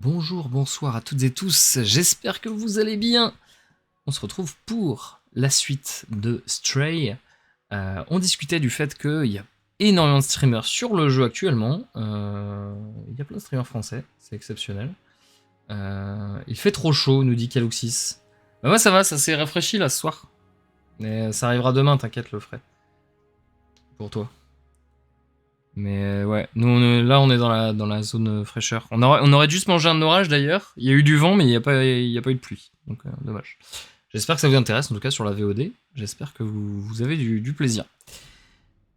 Bonjour, bonsoir à toutes et tous, j'espère que vous allez bien. On se retrouve pour la suite de Stray. On discutait du fait qu'il y a énormément de streamers sur le jeu actuellement. Il y a plein de streamers français, c'est exceptionnel. Il fait trop chaud, nous dit Caluxis. Bah moi ça va, ça s'est rafraîchi là ce soir. Mais ça arrivera demain, t'inquiète, le ferai. Pour toi. Mais ouais, nous là on est dans la zone fraîcheur. On aurait dû se manger un orage d'ailleurs. Il y a eu du vent, mais il n'y a pas eu de pluie. Donc dommage. J'espère que ça vous intéresse, en tout cas sur la VOD. J'espère que vous avez du plaisir.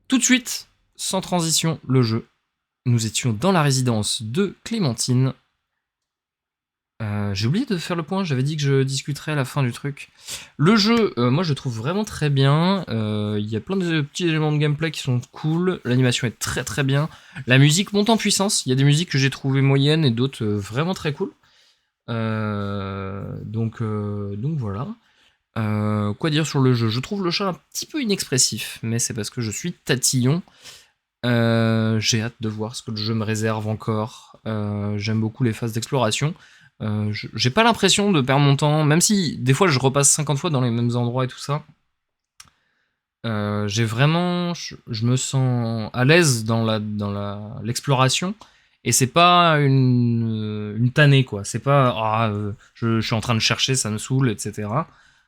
Tout de suite, sans transition, le jeu. Nous étions dans la résidence de Clémentine. J'ai oublié de faire le point, j'avais dit que je discuterais à la fin du truc. Le jeu, moi je le trouve vraiment très bien. Il y a plein de petits éléments de gameplay qui sont cool. L'animation est très très bien. La musique monte en puissance. Il y a des musiques que j'ai trouvées moyennes et d'autres vraiment très cool. Donc voilà. Quoi dire sur le jeu? Je trouve le chat un petit peu inexpressif, mais c'est parce que je suis tatillon. J'ai hâte de voir ce que le jeu me réserve encore. J'aime beaucoup les phases d'exploration. J'ai pas l'impression de perdre mon temps, même si des fois je repasse 50 fois dans les mêmes endroits et tout ça. J'ai vraiment, je me sens à l'aise dans l'exploration, et c'est pas une tannée quoi. C'est pas je suis en train de chercher, ça me saoule, etc.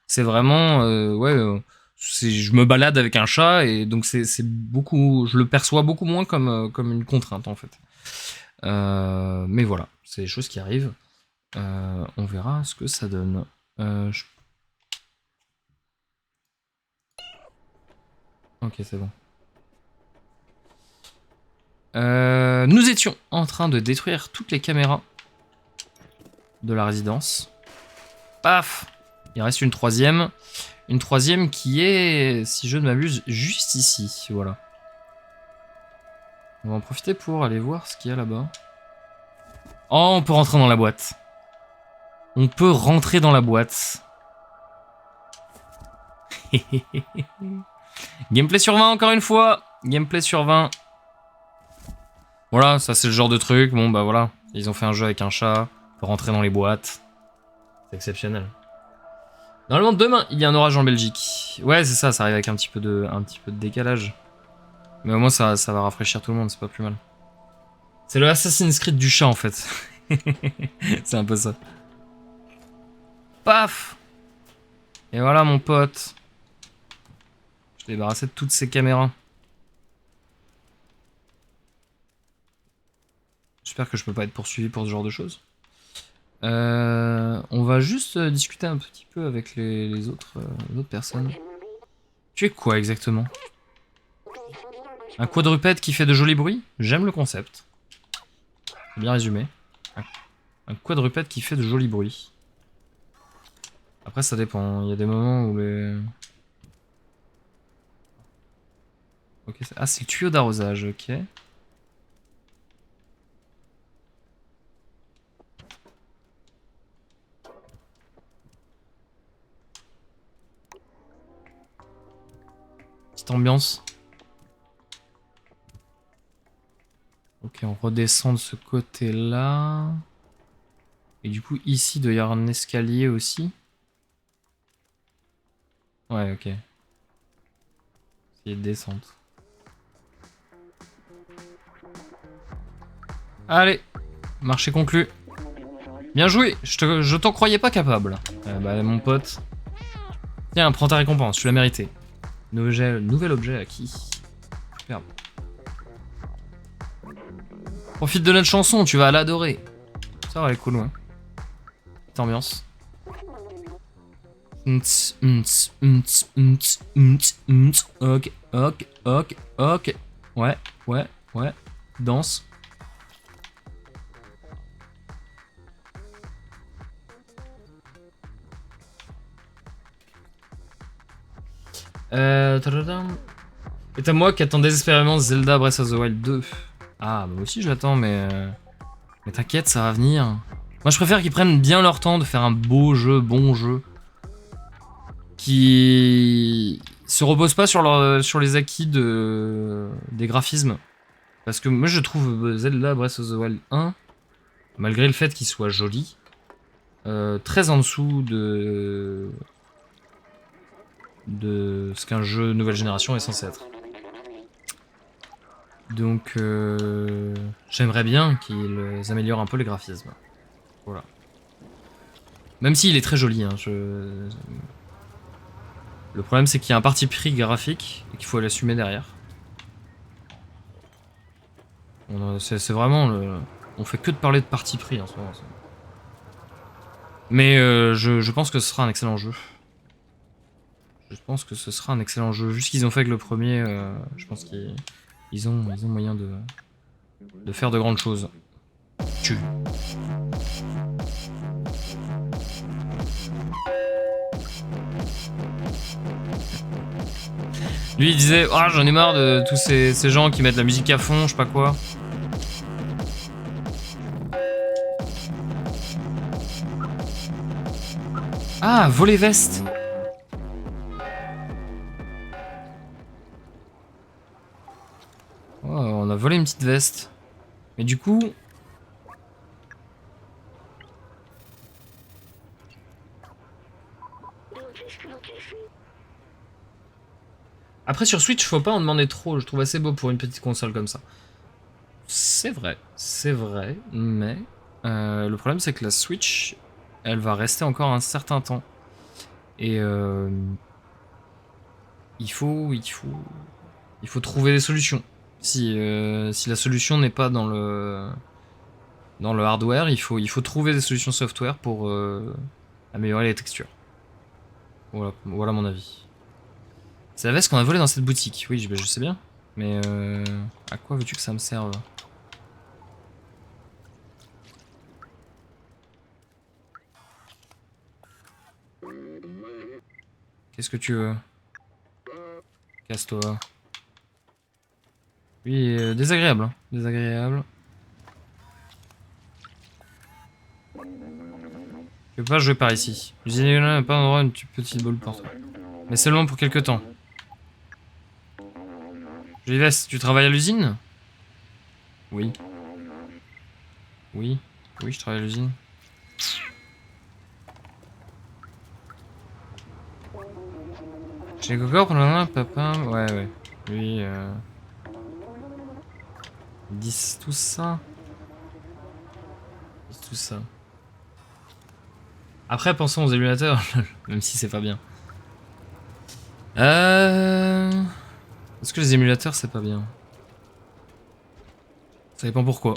C'est vraiment je me balade avec un chat, et donc c'est beaucoup, je le perçois beaucoup moins comme une contrainte en fait. Mais voilà, c'est des choses qui arrivent. On verra ce que ça donne. Ok, c'est bon. Nous étions en train de détruire toutes les caméras de la résidence. Paf! Il reste une troisième. Une troisième qui est, si je ne m'abuse, juste ici. Voilà. On va en profiter pour aller voir ce qu'il y a là-bas. Oh, on peut rentrer dans la boîte. On peut rentrer dans la boîte. Gameplay sur 20 encore une fois. Gameplay sur 20. Voilà, ça c'est le genre de truc. Bon bah voilà, ils ont fait un jeu avec un chat. On peut rentrer dans les boîtes. C'est exceptionnel. Normalement demain il y a un orage en Belgique. Ouais c'est ça, ça arrive avec un petit peu de décalage. Mais au moins ça va rafraîchir tout le monde, c'est pas plus mal. C'est le Assassin's Creed du chat en fait. C'est un peu ça. Paf! Et voilà mon pote. Je t'ai débarrassé de toutes ces caméras. J'espère que je peux pas être poursuivi pour ce genre de choses. On va juste discuter un petit peu avec les autres personnes. Tu es quoi exactement? Un quadrupède qui fait de jolis bruits? J'aime le concept. Bien résumé. Un quadrupède qui fait de jolis bruits. Après ça dépend, il y a des moments où les... Ok, ah c'est le tuyau d'arrosage, ok. Petite ambiance. Ok, on redescend de ce côté-là. Et du coup, ici, il doit y avoir un escalier aussi. Ouais, ok. C'est descente. Allez, marché conclu. Bien joué, je t'en croyais pas capable. Bah, mon pote. Tiens, prends ta récompense, tu l'as mérité. Nouvel objet acquis. Superbe. Profite de notre chanson, tu vas l'adorer. Ça va, elle est cool, ouais. Petite ambiance. Ok, ok, ok, ok. Ouais, ouais, ouais. Danse. Et à moi qui attends désespérément Zelda Breath of the Wild 2. Ah, bah moi aussi je l'attends, mais t'inquiète, ça va venir. Moi je préfère qu'ils prennent bien leur temps de faire un beau jeu, bon jeu. Qui se repose pas sur les acquis des graphismes. Parce que moi je trouve Zelda Breath of the Wild 1 Malgré le fait qu'il soit joli. Très en dessous de ce qu'un jeu nouvelle génération est censé être. Donc j'aimerais bien qu'ils améliorent un peu les graphismes. Voilà. Même s'il est très joli. Hein, le problème c'est qu'il y a un parti pris graphique et qu'il faut l'assumer derrière. C'est vraiment le... On fait que de parler de parti pris en ce moment. Mais je pense que ce sera un excellent jeu. Je pense que ce sera un excellent jeu. Vu ce qu'ils ont fait avec le premier, je pense qu'ils ont moyen de faire de grandes choses. Tu. Lui il disait ah j'en ai marre de tous ces gens qui mettent la musique à fond, je sais pas quoi. Ah, voler veste. Oh, on a volé une petite veste. Mais du coup... Après sur Switch, faut pas en demander trop, je trouve assez beau pour une petite console comme ça. C'est vrai, mais... le problème c'est que la Switch, elle va rester encore un certain temps. Et il faut trouver des solutions. Si la solution n'est pas dans le hardware, il faut trouver des solutions software pour améliorer les textures. Voilà mon avis. C'est la veste qu'on a volée dans cette boutique. Oui, je sais bien. Mais à quoi veux-tu que ça me serve? Qu'est-ce que tu veux? Casse-toi. Oui, désagréable. Hein. Désagréable. Je peux pas jouer par ici. L'usine n'a pas endroit une petite boule pour toi. Mais seulement pour quelques temps. Jolie veste, tu travailles à l'usine? Oui. Oui. Oui, je travaille à l'usine. Chez Coco, pour le papa. Ouais. Lui, ils disent tout ça. Ils disent tout ça. Après, pensons aux émulateurs, même si c'est pas bien. Est-ce que les émulateurs, c'est pas bien? Ça dépend pourquoi.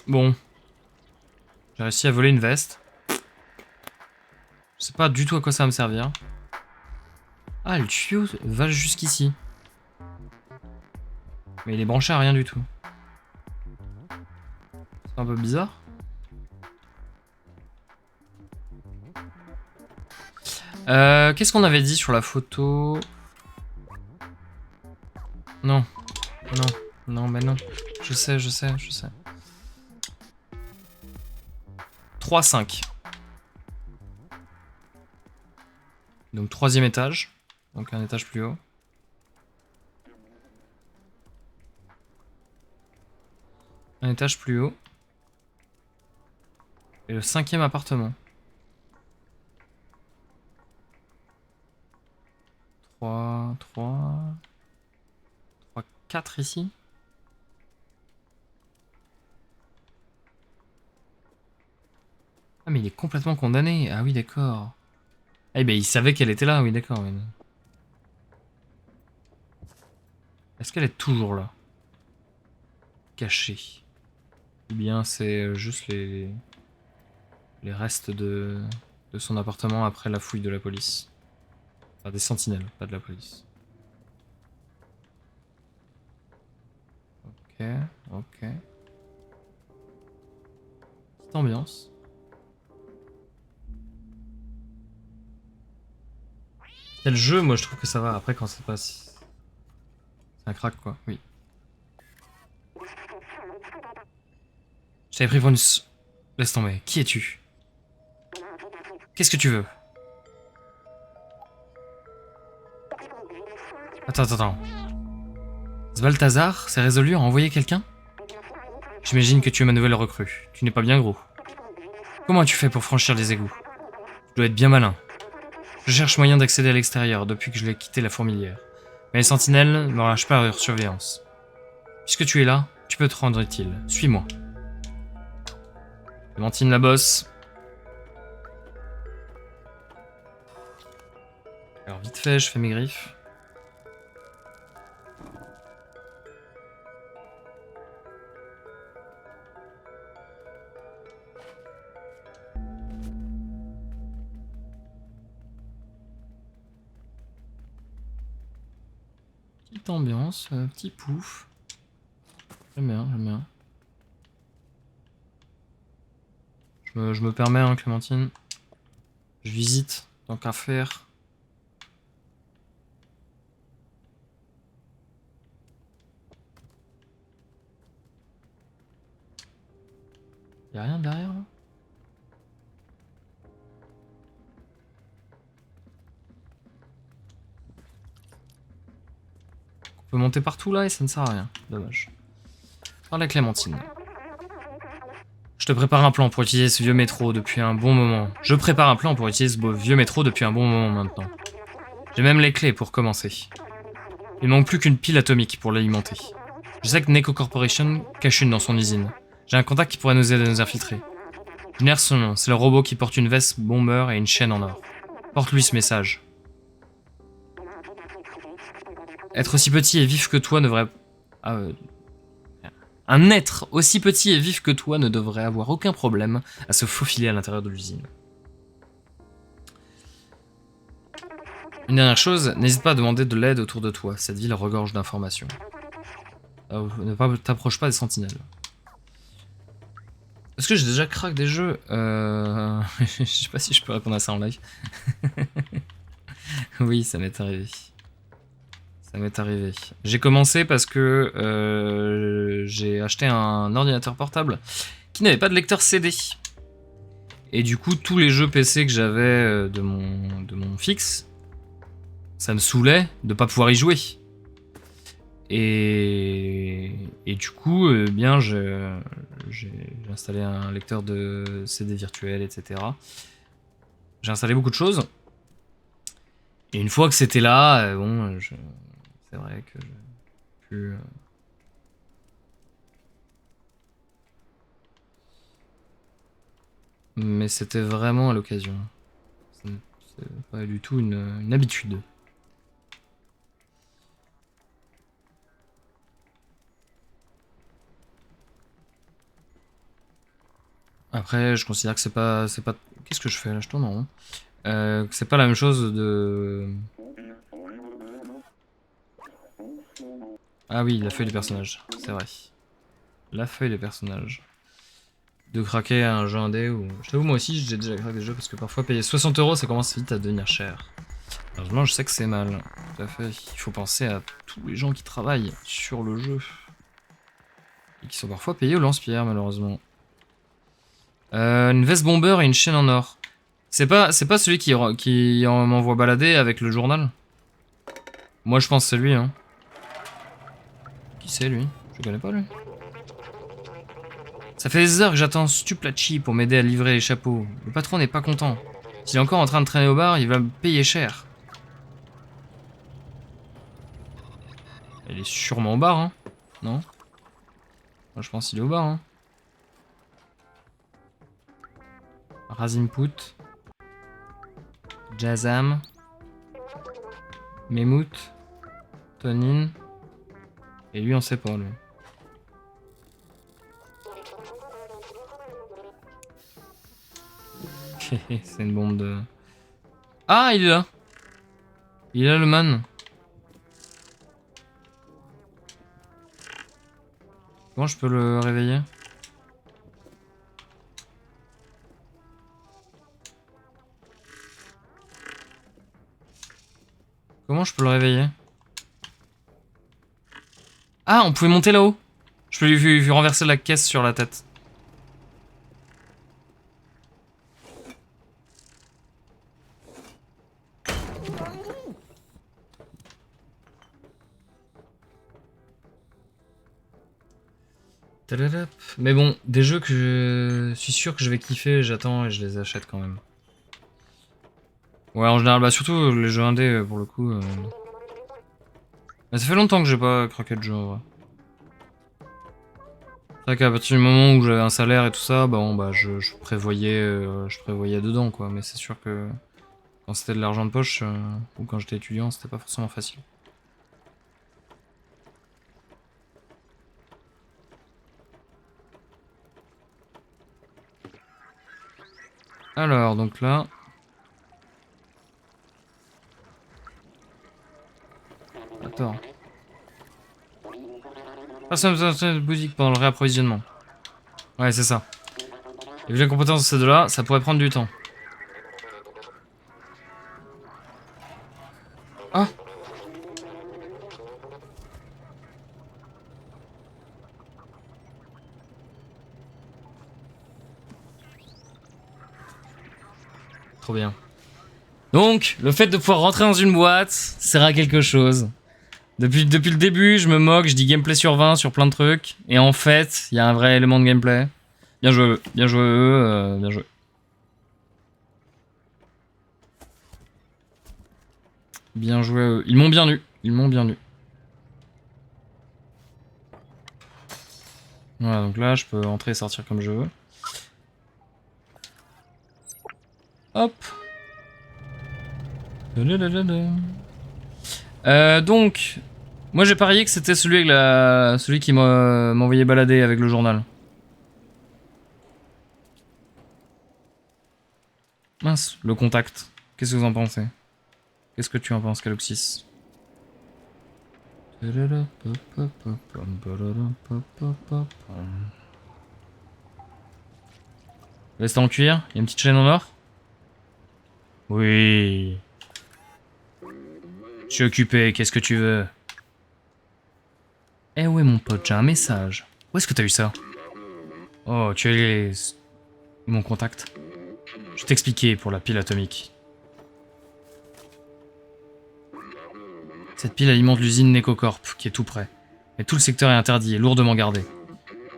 Bon. J'ai réussi à voler une veste. Je sais pas du tout à quoi ça va me servir. Ah, le tuyau va jusqu'ici. Mais il est branché à rien du tout. C'est un peu bizarre. Qu'est-ce qu'on avait dit sur la photo? Non. Mais non. Je sais. 3-5. Donc 3e étage. Donc un étage plus haut. Un étage plus haut. Et le 5e appartement. 3, 4 ici. Ah mais il est complètement condamné. Ah oui d'accord. Ah ben il savait qu'elle était là, oui d'accord. Mais... Est-ce qu'elle est toujours là? Cachée. Ou bien c'est juste les restes de son appartement après la fouille de la police. Enfin des sentinelles, pas de la police. Ok. Petite ambiance. Quel jeu, moi je trouve que ça va. Après quand c'est pas si... C'est un crack quoi, oui. Je t'avais pris pour une... Laisse tomber. Qui es-tu? Qu'est-ce que tu veux? Attends. Ce Balthazar s'est résolu à envoyer quelqu'un? J'imagine que tu es ma nouvelle recrue. Tu n'es pas bien gros. Comment as-tu fait pour franchir les égouts? Tu dois être bien malin. Je cherche moyen d'accéder à l'extérieur depuis que je l'ai quitté la fourmilière. Mais les sentinelles ne me relâchent pas à leur surveillance. Puisque tu es là, tu peux te rendre utile. Suis-moi. Clémentine la bosse. Alors vite fait, je fais mes griffes. Petite ambiance, petit pouf. J'aime bien. Je me permets, hein, Clémentine. Je visite, tant qu'à faire. Y'a rien derrière, là? On peut monter partout, là, et ça ne sert à rien. Dommage. Par la Clémentine. Je te prépare un plan pour utiliser ce vieux métro depuis un bon moment. Je prépare un plan pour utiliser ce vieux métro depuis un bon moment maintenant. J'ai même les clés pour commencer. Il ne manque plus qu'une pile atomique pour l'alimenter. Je sais que Neko Corporation cache une dans son usine. J'ai un contact qui pourrait nous aider à nous infiltrer. Génère son nom, c'est le robot qui porte une veste bomber et une chaîne en or. Porte-lui ce message. Être aussi petit et vif que toi devrait... Un être aussi petit et vif que toi ne devrait avoir aucun problème à se faufiler à l'intérieur de l'usine. Une dernière chose, n'hésite pas à demander de l'aide autour de toi. Cette ville regorge d'informations. Ne t'approche pas des sentinelles. Est-ce que j'ai déjà craqué des jeux Je sais pas si je peux répondre à ça en live. Oui, ça m'est arrivé. Ça m'est arrivé. J'ai commencé parce que j'ai acheté un ordinateur portable qui n'avait pas de lecteur CD. Et du coup, tous les jeux PC que j'avais de mon fixe, ça me saoulait de pas pouvoir y jouer. Et du coup, bien, j'ai installé un lecteur de CD virtuel, etc. J'ai installé beaucoup de choses. Et une fois que c'était là, bon, c'est vrai que j'ai pu... Mais c'était vraiment à l'occasion. C'est pas du tout une habitude. Après, je considère que c'est pas... Qu'est-ce que je fais là? Je tourne en rond. Que c'est pas la même chose de... Ah oui, la feuille des personnages, c'est vrai. La feuille des personnages. De craquer un jeu indé ou... Je t'avoue, moi aussi, j'ai déjà craqué des jeux parce que parfois payer 60 €, ça commence vite à devenir cher. Heureusement, je sais que c'est mal. Tout à fait. Il faut penser à tous les gens qui travaillent sur le jeu. Et qui sont parfois payés au lance-pierre, malheureusement. Une veste bomber et une chaîne en or. C'est pas celui qui m'envoie balader avec le journal? Moi, je pense que c'est lui, hein. Qui c'est, lui? Je connais pas, lui. Ça fait des heures que j'attends Stuplachi pour m'aider à livrer les chapeaux. Le patron n'est pas content. S'il est encore en train de traîner au bar, il va me payer cher. Il est sûrement au bar, hein? Non? Moi, je pense qu'il est au bar, hein. Razimput. Jazam. Memout. Tonin. Et lui, on sait pas, lui. C'est une bombe de... Ah, il est là. Il est là, le man. Comment je peux le réveiller? Comment je peux le réveiller? Ah, on pouvait monter là-haut. Je peux lui renverser la caisse sur la tête. Tadadap. Mais bon, des jeux que je suis sûr que je vais kiffer, j'attends et je les achète quand même. Ouais, en général, bah surtout les jeux indés, pour le coup. Mais ça fait longtemps que j'ai pas craqué de jeu, en vrai. C'est vrai qu'à partir du moment où j'avais un salaire et tout ça, bah bon, bah je prévoyais dedans, quoi. Mais c'est sûr que quand c'était de l'argent de poche, ou quand j'étais étudiant, c'était pas forcément facile. Alors, donc là... Attends. Ah, ça me boutique pendant le réapprovisionnement. Ouais, c'est ça. Et vu la compétence de ces deux-là, ça pourrait prendre du temps. Ah! Trop bien. Donc, le fait de pouvoir rentrer dans une boîte sert à quelque chose. Depuis le début, je me moque, je dis gameplay sur 20 sur plein de trucs. Et en fait, il y a un vrai élément de gameplay. Bien joué, bien joué, bien joué. Bien joué, ils m'ont bien eu. Ils m'ont bien eu. Voilà, donc là, je peux entrer et sortir comme je veux. Hop. Donc, moi j'ai parié que c'était celui qui m'envoyait balader avec le journal. Mince, le contact. Qu'est-ce que vous en pensez? Qu'est-ce que tu en penses, Caloxys? Veste en cuir, il y a une petite chaîne en or? Oui. Je suis occupé, qu'est-ce que tu veux? Eh ouais mon pote, j'ai un message. Où est-ce que t'as eu ça? Oh, tu as mon contact. Je t'expliquais pour la pile atomique. Cette pile alimente l'usine Necocorp, qui est tout près. Mais tout le secteur est interdit et lourdement gardé.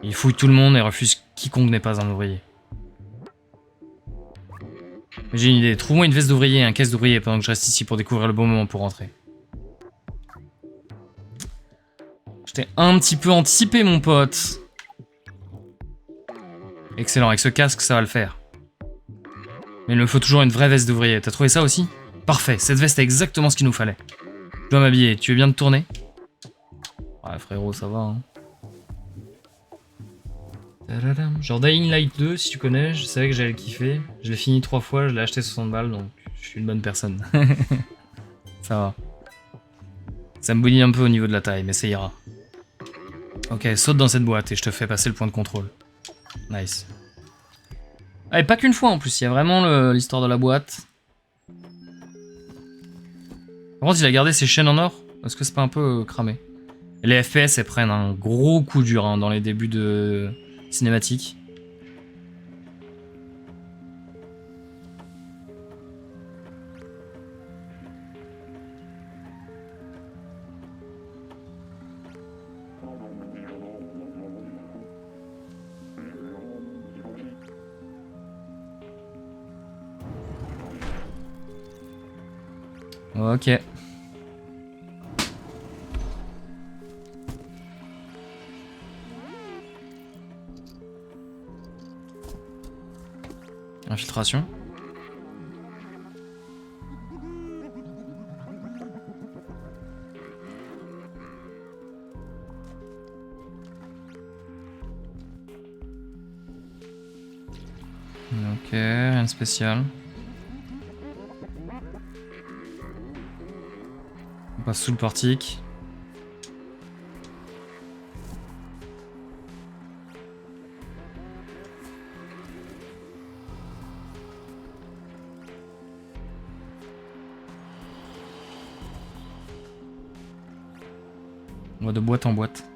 Il fouille tout le monde et refuse quiconque n'est pas un ouvrier. J'ai une idée, trouve-moi une veste d'ouvrier et un caisse d'ouvrier pendant que je reste ici pour découvrir le bon moment pour rentrer. Je t'ai un petit peu anticipé, mon pote. Excellent, avec ce casque, ça va le faire. Mais il me faut toujours une vraie veste d'ouvrier. T'as trouvé ça aussi? Parfait, cette veste est exactement ce qu'il nous fallait. Je dois m'habiller, tu veux bien te tourner? Ouais, frérot, ça va, hein. Genre Dying Light 2, si tu connais, je savais que j'allais le kiffer. Je l'ai fini 3 fois, je l'ai acheté 60 balles, donc je suis une bonne personne. Ça va. Ça me bouillit un peu au niveau de la taille, mais ça ira. Ok, saute dans cette boîte et je te fais passer le point de contrôle. Nice. Ah, et pas qu'une fois en plus, il y a vraiment l'histoire de la boîte. Par contre, il a gardé ses chaînes en or. Est-ce que c'est pas un peu cramé? Et les FPS, elles prennent un gros coup dur hein, dans les débuts de cinématique. Ok. Infiltration. Ok, rien de spécial. On passe sous le portique. On va de boîte en boîte.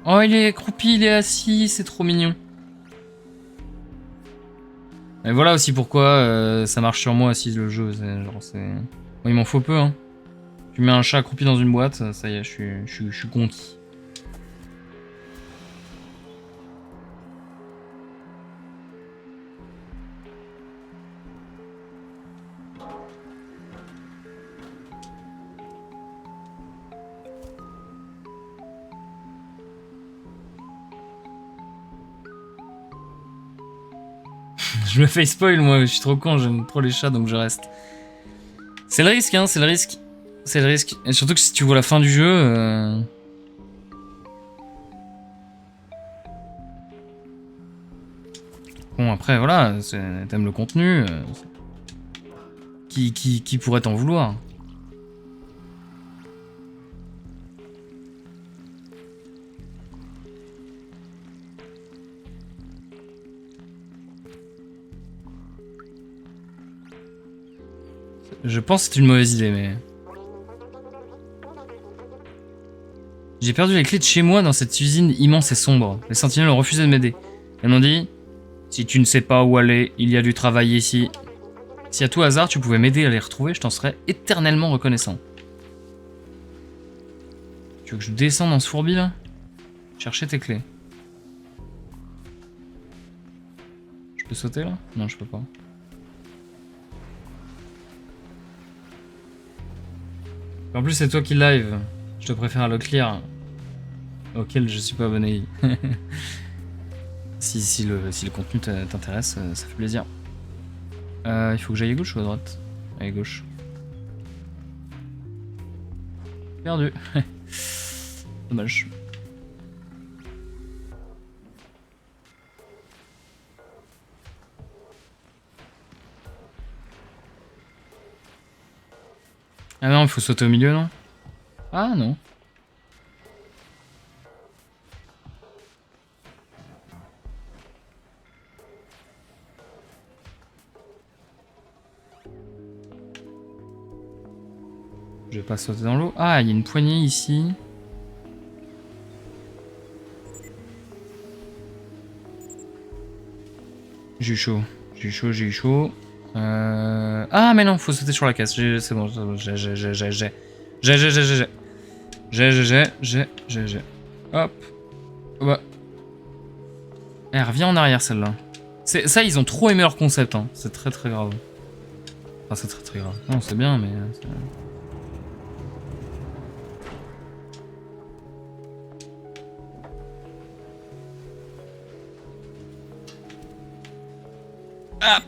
Oh, il est accroupi, il est assis, c'est trop mignon. Et voilà aussi pourquoi ça marche sur moi si le jeu, c'est... Bon, il m'en faut peu, hein. Tu mets un chat accroupi dans une boîte, ça y est, je suis conquis. Je me fais spoil, moi, je suis trop con, j'aime trop les chats, donc je reste. C'est le risque, hein, c'est le risque. C'est le risque. Et surtout que si tu vois la fin du jeu... Bon, après, voilà, t'aimes le contenu. Qui pourrait t'en vouloir? Je pense que c'est une mauvaise idée, mais... J'ai perdu les clés de chez moi dans cette usine immense et sombre. Les sentinelles ont refusé de m'aider. Elles m'ont dit... Si tu ne sais pas où aller, il y a du travail ici. Si à tout hasard tu pouvais m'aider à les retrouver, je t'en serais éternellement reconnaissant. Tu veux que je descende dans ce fourbi là? Chercher tes clés. Je peux sauter là? Non, je peux pas. En plus, c'est toi qui live. Je te préfère à le clear. Auquel je suis pas abonné. si le contenu t'intéresse, ça fait plaisir. Il faut que j'aille à gauche ou à droite? À gauche. Perdu. Dommage. Ah non, il faut sauter au milieu, non? Ah non. Je vais pas sauter dans l'eau. Ah, il y a une poignée ici. J'ai eu chaud. J'ai eu chaud, j'ai eu chaud. Ah, mais non, faut sauter sur la caisse. C'est bon, j'ai. Hop. Bah. Elle revient en arrière, celle-là. Ça, ils ont trop aimé leur concept. Hein. C'est très très grave. Enfin, c'est très très grave. Non, c'est bien, mais... Ah!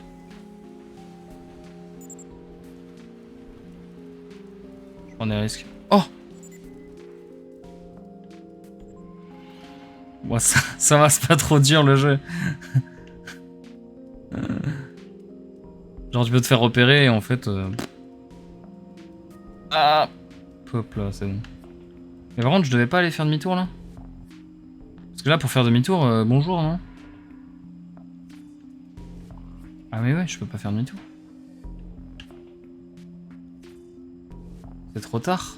Je prends des risques. Oh! Bon, ça va, c'est pas trop dur le jeu. Genre, tu peux te faire repérer et en fait... Ah! Hop là, c'est bon. Mais par contre, je devais pas aller faire demi-tour là? Parce que là, pour faire demi-tour, bonjour, non? Ah mais ouais, je peux pas faire demi-tour. C'est trop tard.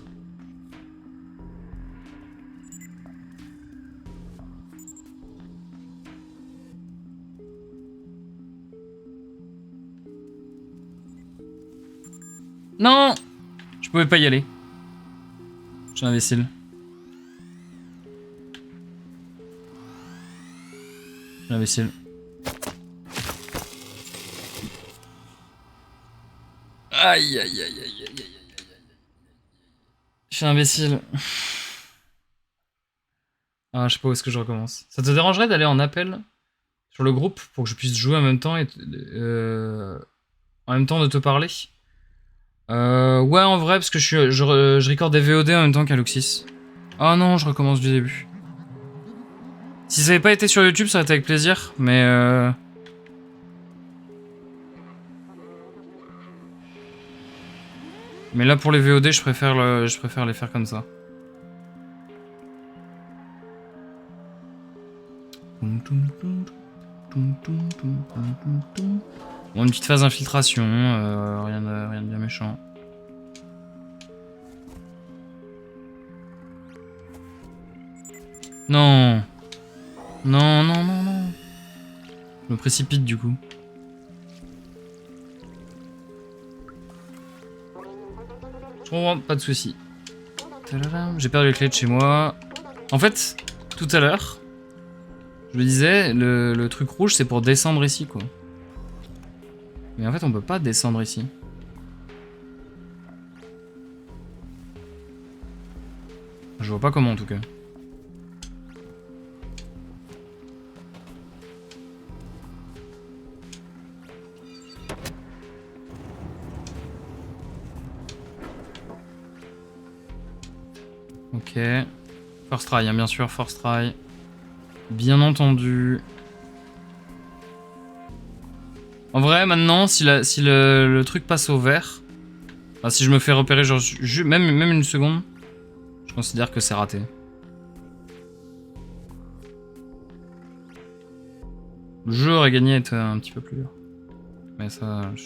Non! Je pouvais pas y aller. Je suis un imbécile. Je suis un imbécile. Aïe aïe aïe aïe aïe aïe aïe. Je suis un imbécile. Ah, je sais pas où est-ce que je recommence. Ça te dérangerait d'aller en appel sur le groupe pour que je puisse jouer en même temps et en même temps de te parler? Ouais, en vrai, parce que je recorde des VOD en même temps qu'Aluxis. Oh non, je recommence du début. Si ça avait pas été sur YouTube, ça aurait été avec plaisir, mais mais là, pour les VOD, je préfère les faire comme ça. Bon, une petite phase d'infiltration, rien de bien méchant. Non. Non, non, non, non. Je me précipite du coup. Je comprends, pas de soucis. J'ai perdu les clés de chez moi. En fait, tout à l'heure, je me disais, le truc rouge c'est pour descendre ici quoi. Mais en fait on peut pas descendre ici. Je vois pas comment en tout cas. Ok. First try, hein, bien sûr, first try. Bien entendu. En vrai, maintenant, si le truc passe au vert, enfin, si je me fais repérer, genre, même une seconde, je considère que c'est raté. Le jeu aurait gagné à être un petit peu plus dur. Mais ça, je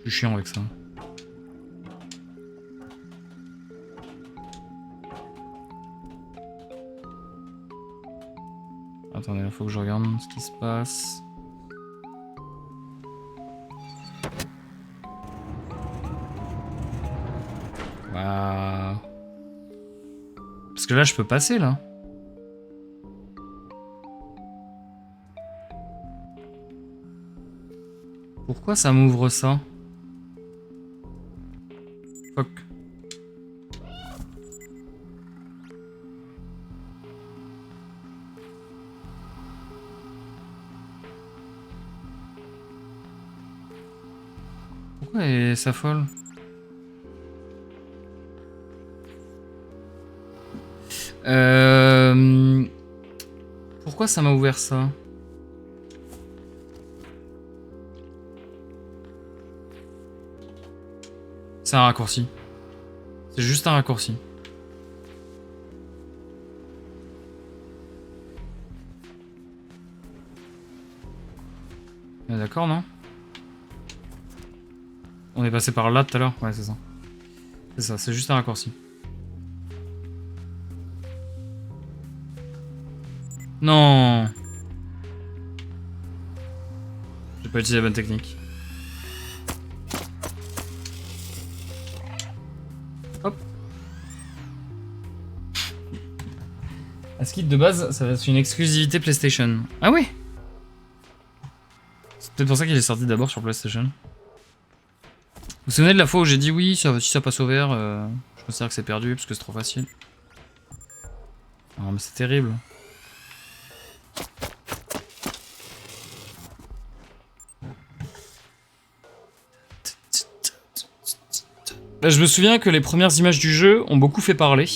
suis chiant avec ça. Attendez, il faut que je regarde ce qui se passe. Waouh. Parce que là, je peux passer, là. Pourquoi ça m'ouvre ça? Fuck. Pourquoi elle s'affole? Pourquoi ça m'a ouvert ça? C'est un raccourci. C'est juste un raccourci. D'accord, non? On est passé par là tout à l'heure? Ouais, c'est ça. C'est ça, c'est juste un raccourci. Non! J'ai pas utilisé la bonne technique. Hop. Askit de base, ça va être une exclusivité PlayStation. Ah oui! C'est peut-être pour ça qu'il est sorti d'abord sur PlayStation. Vous vous souvenez de la fois où j'ai dit oui, si ça passe au vert, je considère que c'est perdu parce que c'est trop facile. Non mais c'est terrible. Là, je me souviens que les premières images du jeu ont beaucoup fait parler.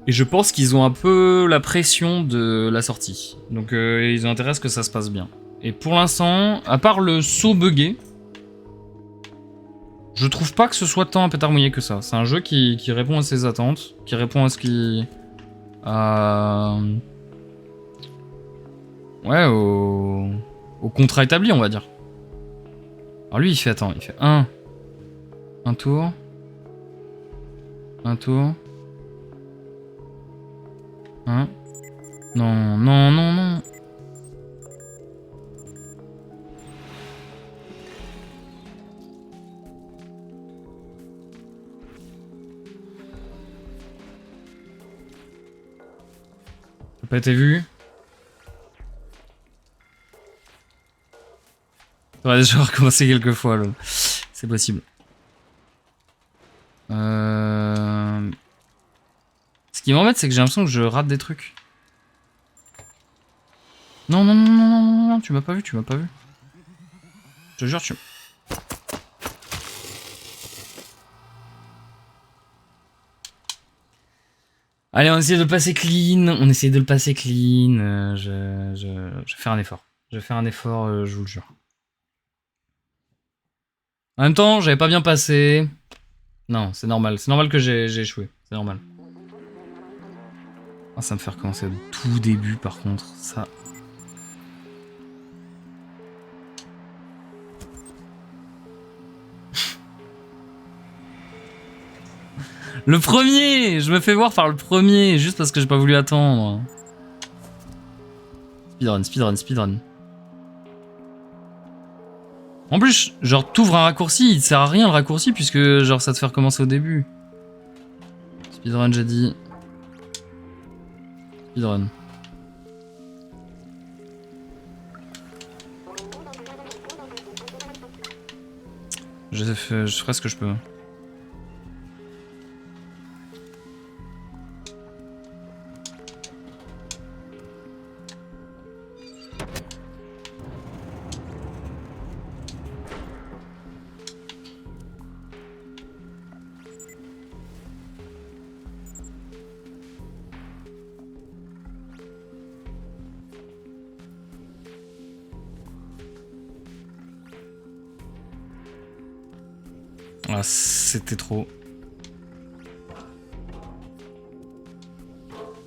Et je pense qu'ils ont un peu la pression de la sortie. Donc ils ont intérêt à ce que ça se passe bien. Et pour l'instant, à part le saut buggé, je trouve pas que ce soit tant un pétard mouillé que ça. C'est un jeu qui répond à ses attentes, qui répond à ce qui... ouais, au contrat établi, on va dire. Alors lui, il fait, attends, il fait un tour. Un tour. Un. Non, non, non, non. Ça n'a pas été vu. Ça va déjà recommencer quelques fois, là. C'est possible. Ce qui m'embête, c'est que j'ai l'impression que je rate des trucs. Non, non, non, non, non, non, non, tu m'as pas vu, tu m'as pas vu. Je te jure, tu... Allez, on essaie de le passer clean, on essaie de le passer clean. Je vais faire un effort. Je vais faire un effort, je vous le jure. En même temps, j'avais pas bien passé. Non, c'est normal. C'est normal que j'ai échoué. C'est normal. Ah, ça me fait recommencer au tout début, par contre. Ça... Le premier! Je me fais voir par le premier, juste parce que j'ai pas voulu attendre. Speedrun, speedrun, speedrun. En plus, genre, t'ouvres un raccourci, il sert à rien le raccourci, puisque genre ça te fait recommencer au début. Speedrun, j'ai dit. Speedrun. Je ferai ce que je peux. Ah, c'était trop.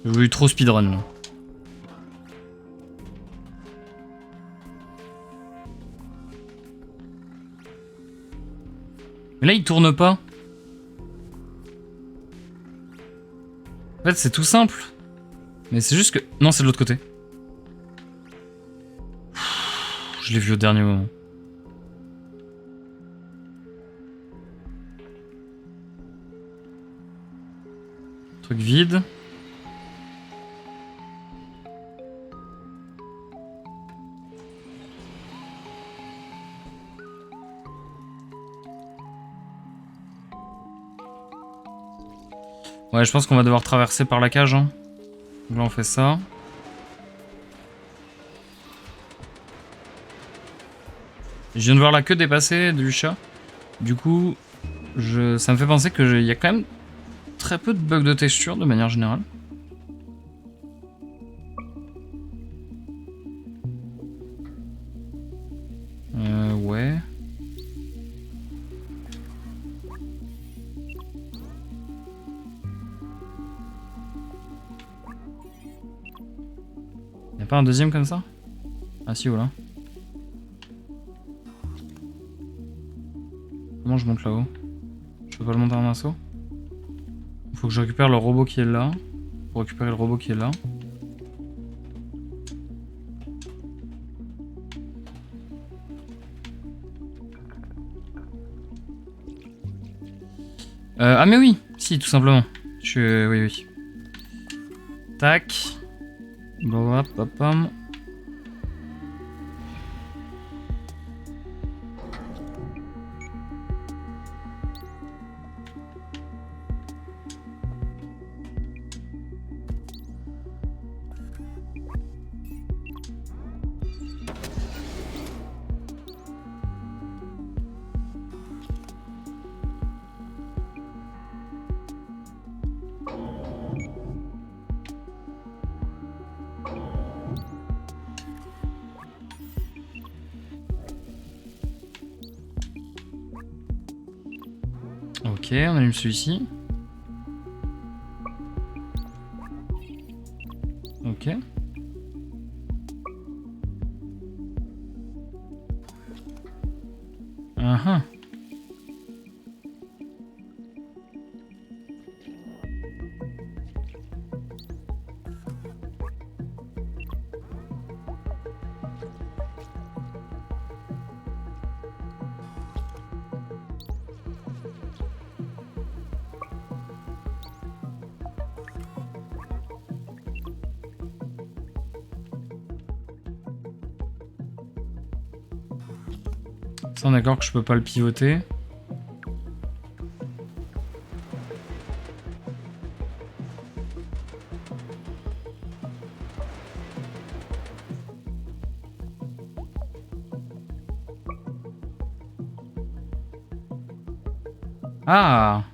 J'ai voulu trop speedrun là. Mais là il tourne pas. En fait c'est tout simple. Mais c'est juste que... Non, c'est de l'autre côté. Je l'ai vu au dernier moment. Truc vide. Ouais, je pense qu'on va devoir traverser par la cage. Hein. Donc là, on fait ça. Je viens de voir la queue dépasser du chat. Du coup, ça me fait penser qu'il y a quand même très peu de bugs de texture de manière générale. Ouais. Y'a pas un deuxième comme ça? Ah si, voilà. Comment je monte là-haut? Je peux pas le monter en un saut? Faut que je récupère le robot qui est là. Pour récupérer le robot qui est là. Ah mais oui, si, tout simplement. Oui, oui. Tac. Bon, hop, hop, hop. Ok, on allume celui-ci. Ok. Uh-huh. Ça, on est d'accord que je peux pas le pivoter. Ah!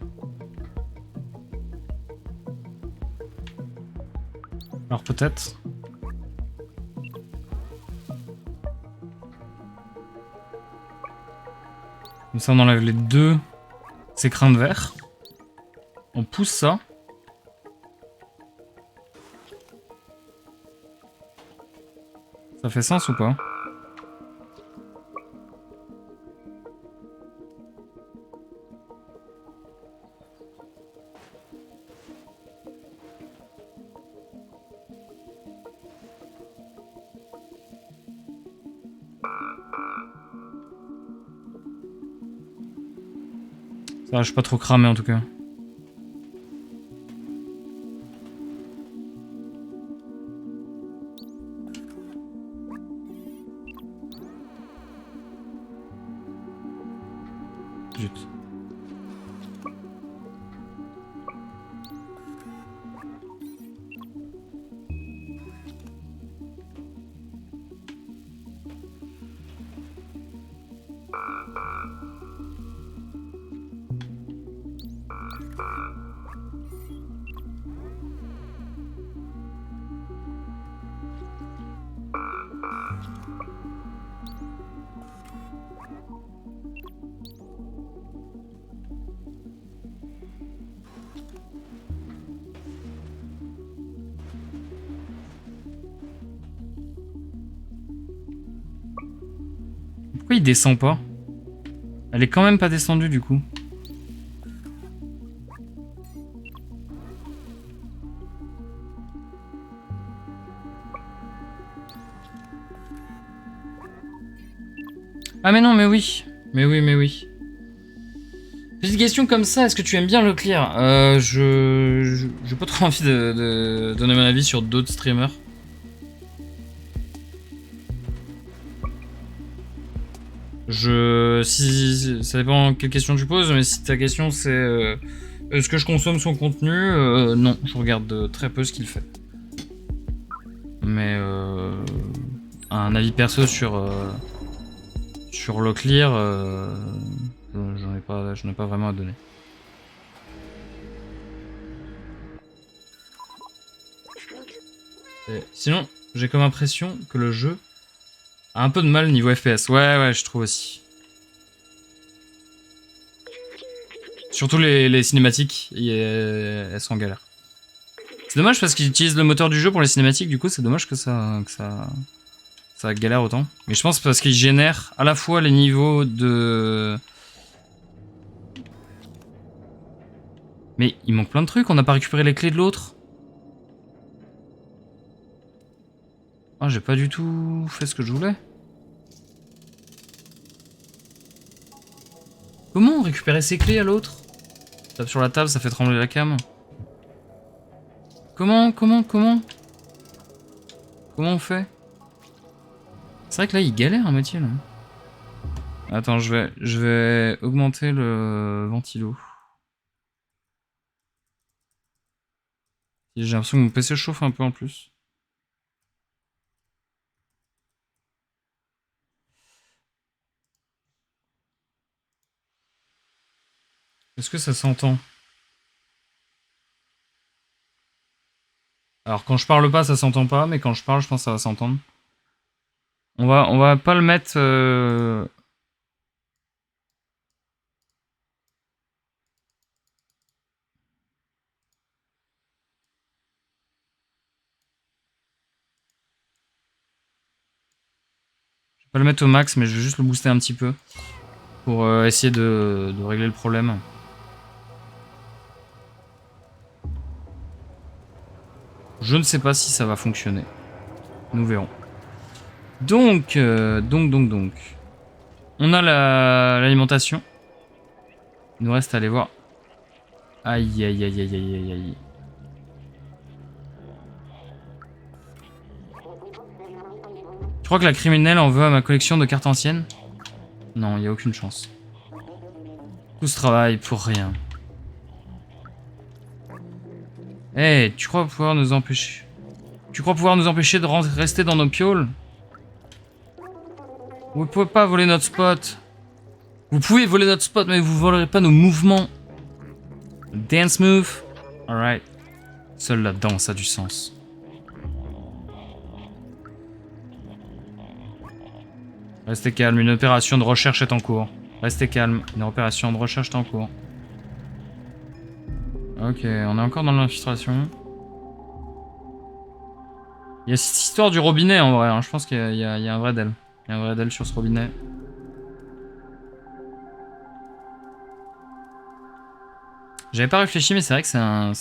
Alors peut-être. Comme ça, on enlève les deux écrins de verre. On pousse ça. Ça fait sens ou pas? Ça, je suis pas trop cramé en tout cas. Zut. Pourquoi il descend pas? Elle est quand même pas descendue du coup. Ah mais non, mais oui. Mais oui, mais oui. Petite question comme ça, est-ce que tu aimes bien le clear? J'ai pas trop envie de donner mon avis sur d'autres streamers. Ça dépend quelle question tu poses, mais si ta question c'est est-ce que je consomme son contenu, non, je regarde très peu ce qu'il fait. Mais un avis perso sur le clear, j'en ai pas vraiment à donner. Sinon, j'ai comme impression que le jeu a un peu de mal niveau FPS. Ouais, je trouve aussi. Surtout les cinématiques, elles sont en galère. C'est dommage parce qu'ils utilisent le moteur du jeu pour les cinématiques, du coup c'est dommage que ça galère autant. Mais je pense parce qu'ils génèrent à la fois les niveaux de... Mais il manque plein de trucs, on n'a pas récupéré les clés de l'autre. Ah, j'ai pas du tout fait ce que je voulais. Comment récupérer ces clés à l'autre? Tape sur la table, ça fait trembler la cam. Comment on fait? C'est vrai que là, il galère à moitié, là. Attends, je vais augmenter le ventilo. J'ai l'impression que mon PC chauffe un peu en plus. Est-ce que ça s'entend? Alors quand je parle pas, ça s'entend pas, mais quand je parle, je pense que ça va s'entendre. On va pas le mettre... Je vais pas le mettre au max, mais je vais juste le booster un petit peu. Pour essayer de régler le problème. Je ne sais pas si ça va fonctionner. Nous verrons. Donc. On a l'alimentation. Il nous reste à aller voir. Aïe. Tu crois que la criminelle en veut à ma collection de cartes anciennes? Non, il n'y a aucune chance. Tout ce travail pour rien. Eh, hey, tu crois pouvoir nous empêcher... de rester dans nos pioles? Vous pouvez pas voler notre spot. Vous pouvez voler notre spot, mais vous volerez pas nos mouvements. Dance move. Alright. Seule la danse a du sens. Restez calme, une opération de recherche est en cours. Restez calme, une opération de recherche est en cours. Ok, on est encore dans l'infiltration. Il y a cette histoire du robinet en vrai, hein. Je pense qu'il y a un vrai DEL. Il y a un vrai DEL sur ce robinet. J'avais pas réfléchi, mais c'est vrai que c'est un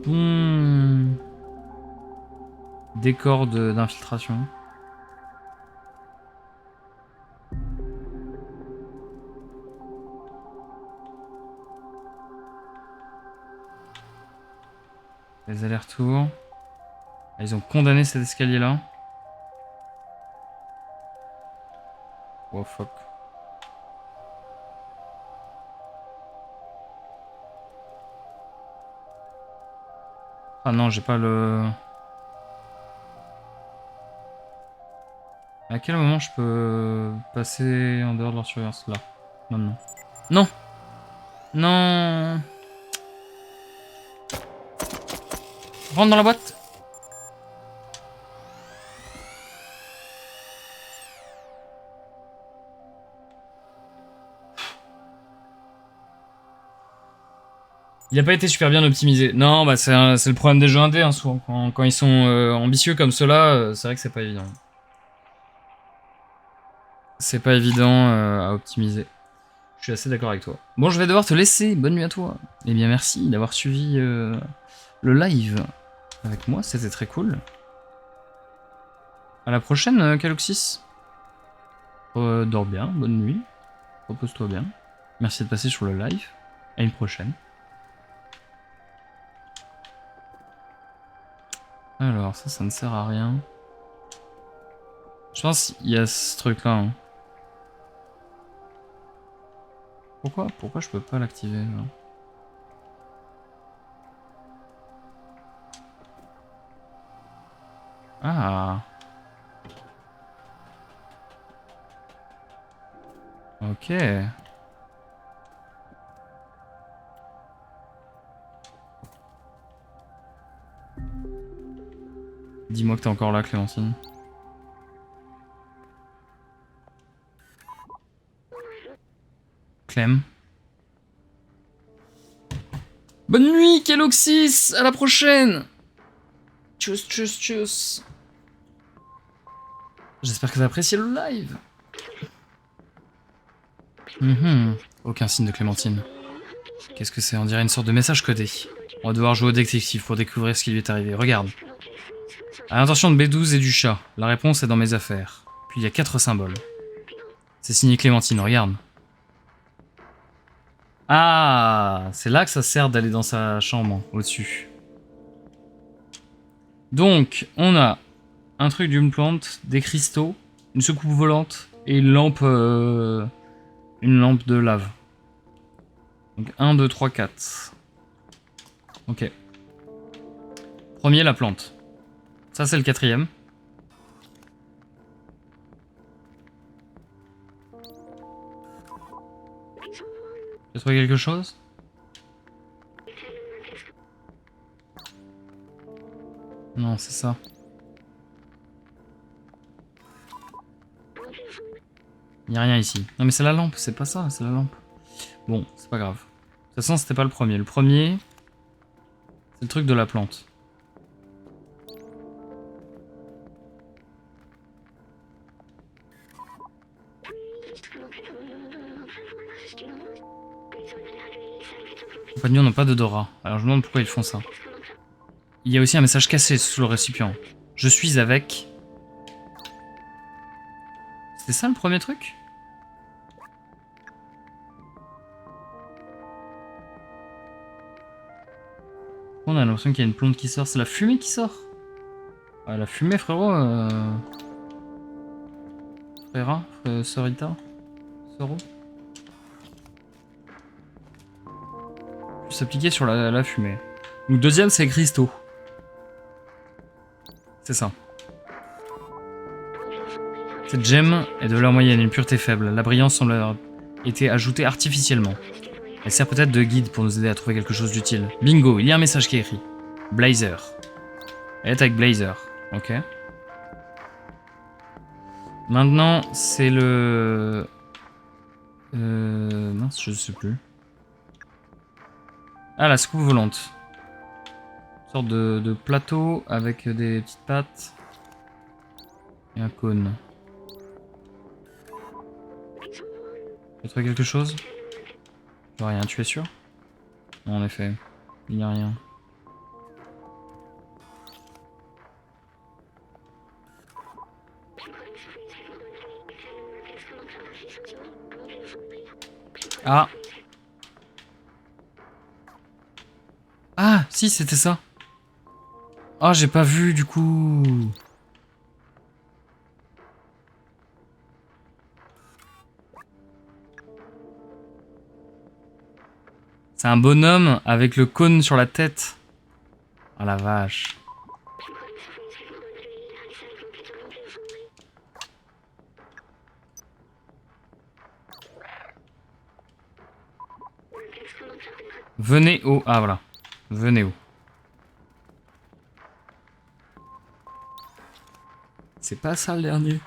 bon décor d'infiltration. Les allers-retours. Ils ont condamné cet escalier-là. Oh fuck. Ah non, j'ai pas le... À quel moment je peux passer en dehors de leur surveillance? Là. Non. Non. Non. Rentre dans la boîte. Il a pas été super bien optimisé. Non, bah c'est le problème des jeux indés, hein, souvent. Quand ils sont ambitieux comme ceux-là, c'est vrai que c'est pas évident. c'est pas évident à optimiser. Je suis assez d'accord avec toi. Bon, je vais devoir te laisser. Bonne nuit à toi. Eh bien, merci d'avoir suivi le live avec moi. C'était très cool. À la prochaine, Caluxis. Dors bien. Bonne nuit. Repose-toi bien. Merci de passer sur le live. À une prochaine. Alors, ça ne sert à rien. Je pense qu'il y a ce truc-là. Hein. Pourquoi je peux pas l'activer là? Ah. Ok. Dis-moi que t'es encore là, Clémentine. Clem. Bonne nuit, Keloxys. À la prochaine. Tchuss, tchuss, tchuss. J'espère que t'as apprécié le live. Aucun signe de Clémentine. Qu'est-ce que c'est? On dirait une sorte de message codé. On va devoir jouer au détective pour découvrir ce qui lui est arrivé. Regarde. À l'intention de B12 et du chat, la réponse est dans mes affaires. Puis il y a 4 symboles. C'est signé Clémentine, regarde. Ah, c'est là que ça sert d'aller dans sa chambre, au-dessus. Donc, on a un truc d'une plante, des cristaux, une soucoupe volante et une lampe de lave. Donc 1, 2, 3, 4. Ok. Premier, la plante. Ça, c'est le 4e. Tu as trouvé quelque chose? Non, c'est ça. Il n'y a rien ici. Non, mais c'est la lampe, c'est pas ça, c'est la lampe. Bon, c'est pas grave. De toute façon, c'était pas le premier. Le premier, c'est le truc de la plante. Les compagnons n'ont pas d'odorat. Alors je me demande pourquoi ils font ça. Il y a aussi un message cassé sous le récipient. Je suis avec... C'était ça le premier truc? On a l'impression qu'il y a une plante qui sort. C'est la fumée qui sort. Ah, la fumée, frérot. Frérot, Sorita. Soro. S'appliquer sur la fumée. Donc deuxième, c'est cristaux. C'est ça. Cette gemme est de valeur moyenne, une pureté faible. La brillance semble avoir été ajoutée artificiellement. Elle sert peut-être de guide pour nous aider à trouver quelque chose d'utile. Bingo, il y a un message qui est écrit. Blazer. Elle est avec Blazer. Ok. Maintenant, c'est le... mince, je sais plus. Ah, la soucoupe volante. Une sorte de plateau avec des petites pattes. Et un cône. Tu as trouvé quelque chose? Il n'y a rien, tu es sûr? Non, en effet. Il n'y a rien. Ah! Ah, si, c'était ça. Ah, j'ai pas vu, du coup. C'est un bonhomme avec le cône sur la tête. Ah la vache. Venez au... Ah voilà. Venez au. C'est pas ça le dernier.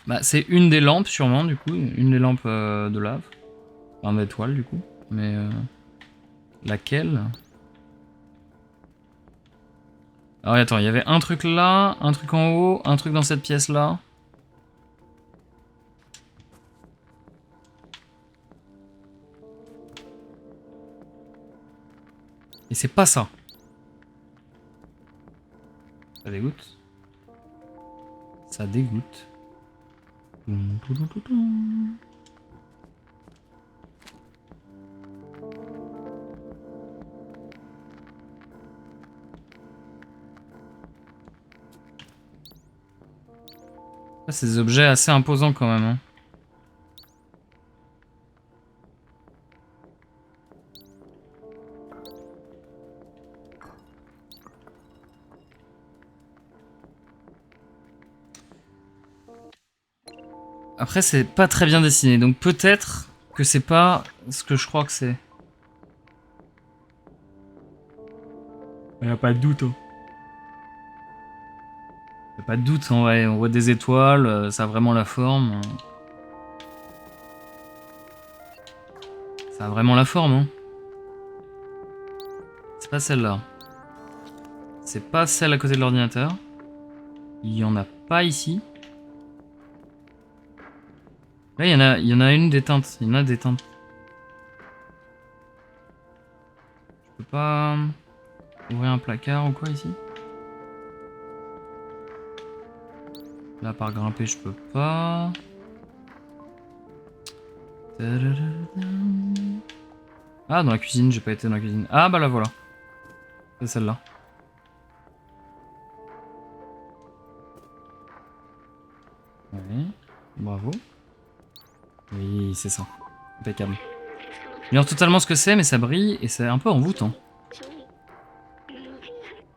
Bah c'est une des lampes sûrement du coup. Une des lampes de lave. Enfin d'étoile du coup. Mais... laquelle? Alors attends, il y avait un truc là, un truc en haut, un truc dans cette pièce là. Et c'est pas ça. Ça dégoûte. Ça dégoûte. C'est des objets assez imposants quand même. Hein. Après, c'est pas très bien dessiné, donc peut-être que c'est pas ce que je crois que c'est. Y a pas de doute. Hein. Y a pas de doute, en vrai. On voit des étoiles, ça a vraiment la forme. Ça a vraiment la forme, hein. C'est pas celle-là. C'est pas celle à côté de l'ordinateur. Il y en a pas ici. Là, il y en a une des teintes. Il y en a des teintes. Je peux pas ouvrir un placard ou quoi ici? Là, par grimper, je peux pas. Ah, dans la cuisine, j'ai pas été dans la cuisine. Ah, bah là, voilà. C'est celle-là. Oui, bravo. Oui, c'est ça. Impeccable. J'ignore totalement ce que c'est, mais ça brille et c'est un peu envoûtant.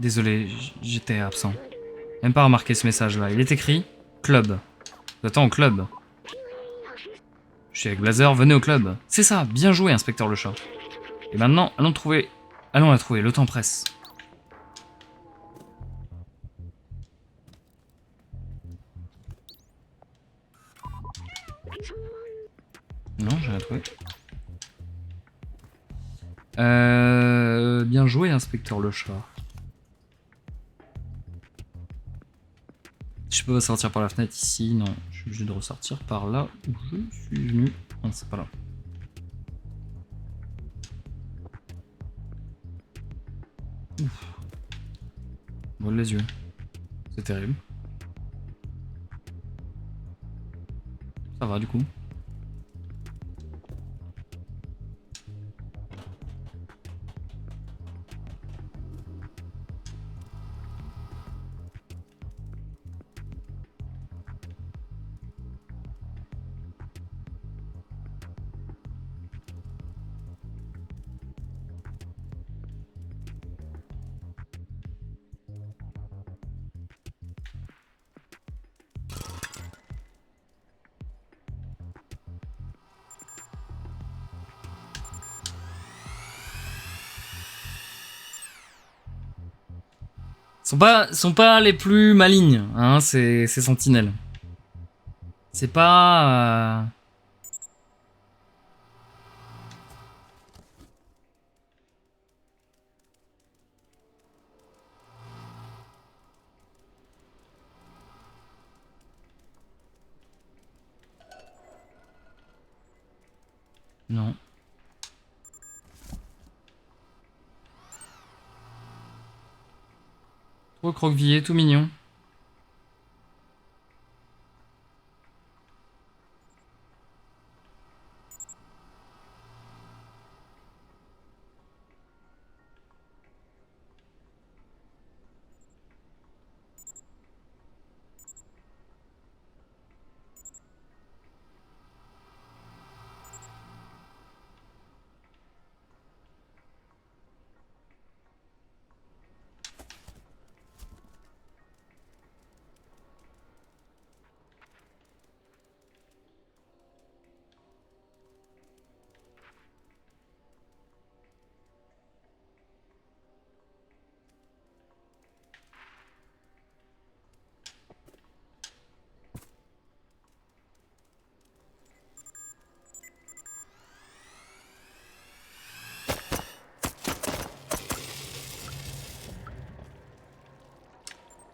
Désolé, j'étais absent. Même pas remarqué ce message-là. Il est écrit club. J'attends au club. Je suis avec Blazer, venez au club. C'est ça, bien joué, inspecteur le chat. Et maintenant, allons la trouver, le temps presse. Non, j'ai rien trouvé. Bien joué, inspecteur le chat. Je peux pas sortir par la fenêtre ici, non. Je suis obligé de ressortir par là où je suis venu. Non, c'est pas là. Ouf. Vole les yeux. C'est terrible. Ça va du coup. Sont pas les plus malignes, hein, ces sentinelles. C'est pas... Non. Trop croquevillé, tout mignon.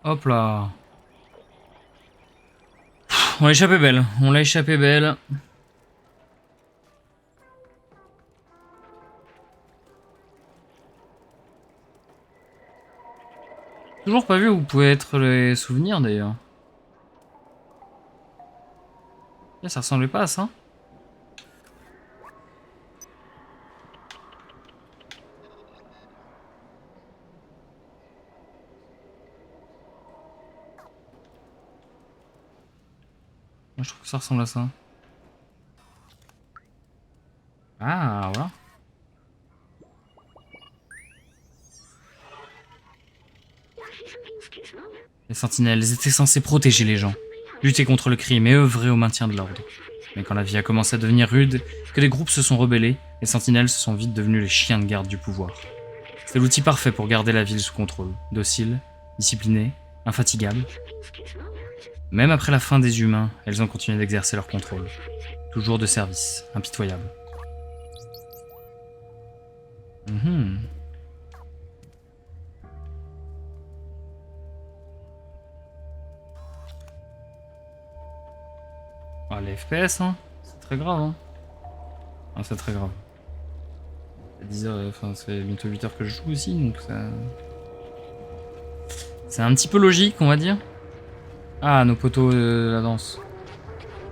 Hop là. On l'a échappé belle. On l'a échappé belle. Toujours pas vu où pouvaient être les souvenirs d'ailleurs. Ça ressemblait pas à ça. Moi je trouve que ça ressemble à ça. Ah, voilà. Les sentinelles étaient censées protéger les gens, lutter contre le crime et œuvrer au maintien de l'ordre. Mais quand la vie a commencé à devenir rude, que les groupes se sont rebellés, les sentinelles se sont vite devenus les chiens de garde du pouvoir. C'est l'outil parfait pour garder la ville sous contrôle, docile, disciplinée, infatigable. Même après la fin des humains, elles ont continué d'exercer leur contrôle. Toujours de service, impitoyable. Ah, les FPS, hein, c'est très grave. Hein. Ah, c'est très grave. C'est 10 heures, enfin, c'est bientôt 8 heures que je joue aussi, donc ça. C'est un petit peu logique, on va dire. Ah, nos poteaux de la danse.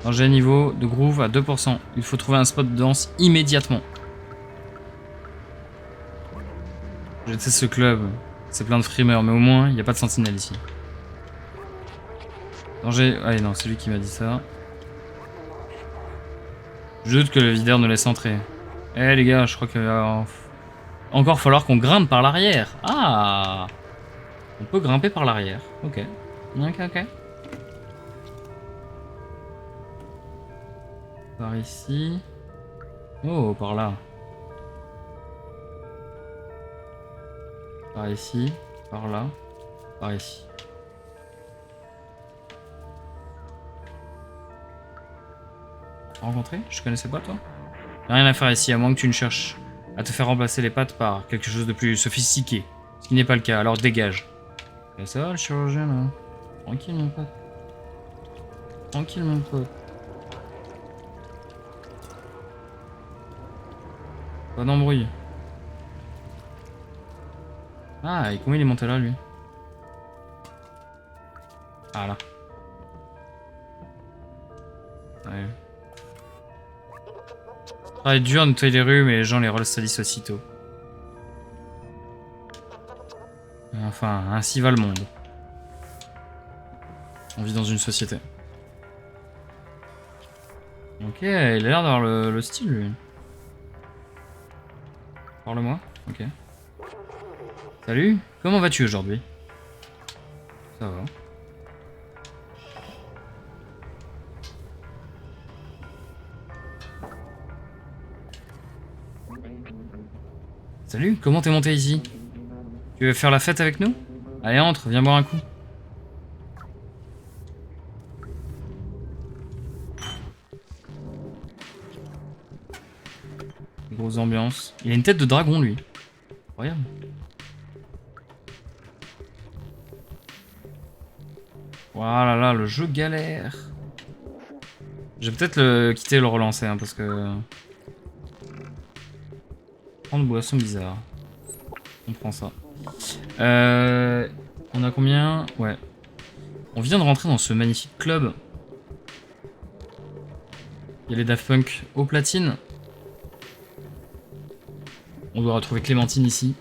Danger niveau de groove à 2%. Il faut trouver un spot de danse immédiatement. Je déteste ce club. C'est plein de frimeurs, mais au moins, il n'y a pas de sentinelle ici. Danger. Ah non, c'est lui qui m'a dit ça. Je doute que le videur nous laisse entrer. Eh les gars, je crois qu'il va encore falloir qu'on grimpe par l'arrière. Ah, on peut grimper par l'arrière. Ok. Ok. Par ici. Oh, par là. Par ici. Par là. Par ici. Rencontré? Je connaissais pas toi? Y'a rien à faire ici, à moins que tu ne cherches à te faire remplacer les pattes par quelque chose de plus sophistiqué. Ce qui n'est pas le cas, alors dégage. Et ça va le chirurgien là? Tranquille mon pote. Tranquille mon pote. Pas d'embrouille. Ah, et comment il est monté là lui? Ah là. Ouais. Ça va être dur de nettoyer les rues, mais les gens les resalissent aussitôt. Enfin, ainsi va le monde. On vit dans une société. Ok, il a l'air d'avoir le style lui. Parle-moi. Ok. Salut, comment vas-tu aujourd'hui? Ça va. Salut, comment t'es monté ici? Tu veux faire la fête avec nous? Allez, entre, viens boire un coup. Grosse ambiance. Il a une tête de dragon, lui. Incroyable. Voilà, là, le jeu galère. Je vais peut-être le quitter et le relancer, hein, parce que... Prendre boisson bizarre. On prend ça. On a combien? Ouais. On vient de rentrer dans ce magnifique club. Il y a les Daft Punk au platine. On doit retrouver Clémentine ici.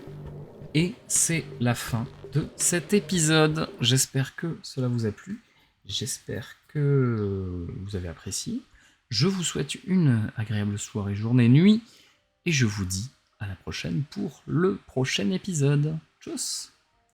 Et c'est la fin de cet épisode. J'espère que cela vous a plu. J'espère que vous avez apprécié. Je vous souhaite une agréable soirée, journée, nuit. Et je vous dis à la prochaine pour le prochain épisode. Tchuss!